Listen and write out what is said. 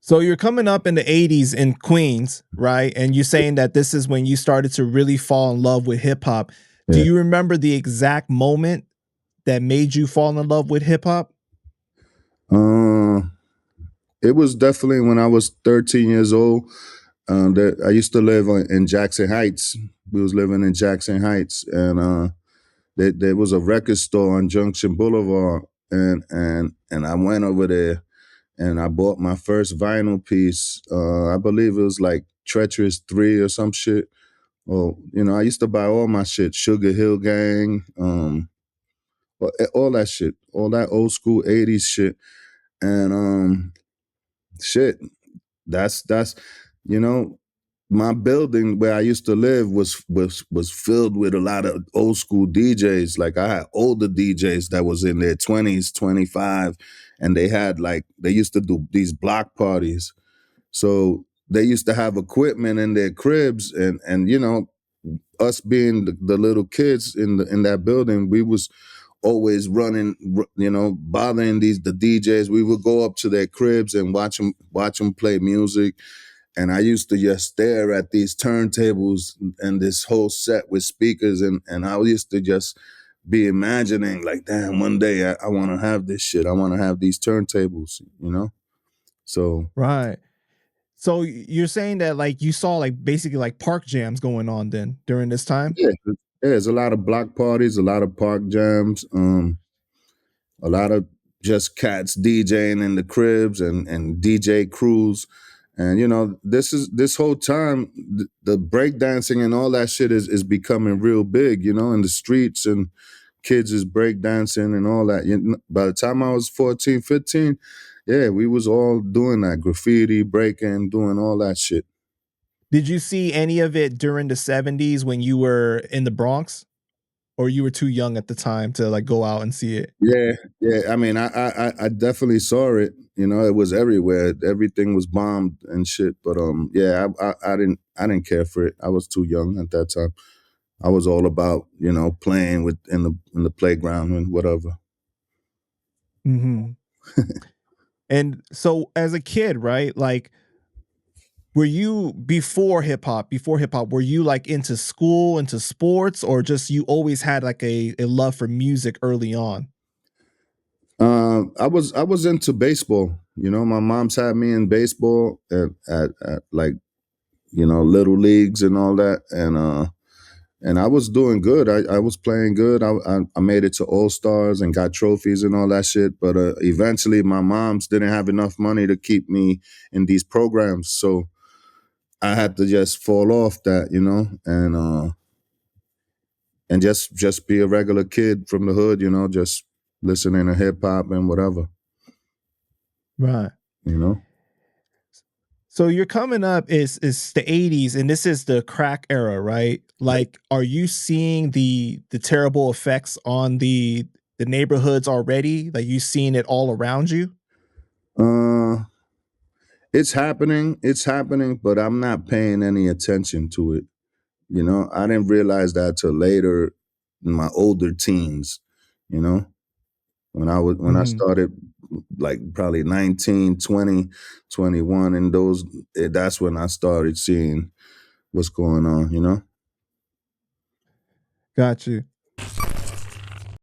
So you're coming up in the 80s in Queens, right? And you're saying that this is when you started to really fall in love with hip hop. Do Yeah. you remember the exact moment that made you fall in love with hip hop? Uh, it was definitely when I was 13 years old. That I used to live in Jackson Heights. We was living in Jackson Heights, and there was a record store on Junction Boulevard, and I went over there and I bought my first vinyl piece. I believe it was like Treacherous 3 or some shit. Or I used to buy all my shit, Sugar Hill Gang, all that shit, all that old school 80s shit. And shit, that's you know, my building where I used to live was filled with a lot of old school DJs. Like I had older DJs that was in their 20s, 25, and they used to do these block parties. So they used to have equipment in their cribs, and us being the little kids in that building, we was always running, bothering the DJs. We would go up to their cribs and watch them play music. And I used to just stare at these turntables and this whole set with speakers, and I used to just be imagining like, damn, one day I want to have this shit. I want to have these turntables. So Right. So you're saying that like you saw like basically like park jams going on then during this time? yeah, there's a lot of block parties, a lot of park jams, a lot of just cats DJing in the cribs and DJ crews. And this whole time the breakdancing and all that shit is becoming real big, in the streets, and kids is breakdancing and all that. By the time I was 14, 15, yeah, we was all doing that, graffiti, breaking, doing all that shit. Did you see any of it during the 70s when you were in the Bronx? Or you were too young at the time to like go out and see it? Yeah, yeah. I mean, I definitely saw it. It was everywhere. Everything was bombed and shit. But yeah, I didn't care for it. I was too young at that time. I was all about playing with in the playground and whatever. Mhm. And so as a kid, right? Like were you before hip hop, were you like into school, into sports, or just you always had like a love for music early on? I was into baseball. My mom's had me in baseball at like little leagues and all that, and I was doing good. I was playing good. I made it to All Stars and got trophies and all that shit. But eventually, my mom's didn't have enough money to keep me in these programs, so I had to just fall off that, and just be a regular kid from the hood, just listening to hip hop and whatever, Right. you know. So you're coming up is the 80s and this is the crack era, right? Like are you seeing the terrible effects on the neighborhoods already? Like you seeing it all around you? Uh, it's happening, but I'm not paying any attention to it. I didn't realize that till later in my older teens, you know, when I Mhm. started like probably 19, 20, 21, and that's when I started seeing what's going on. Got you.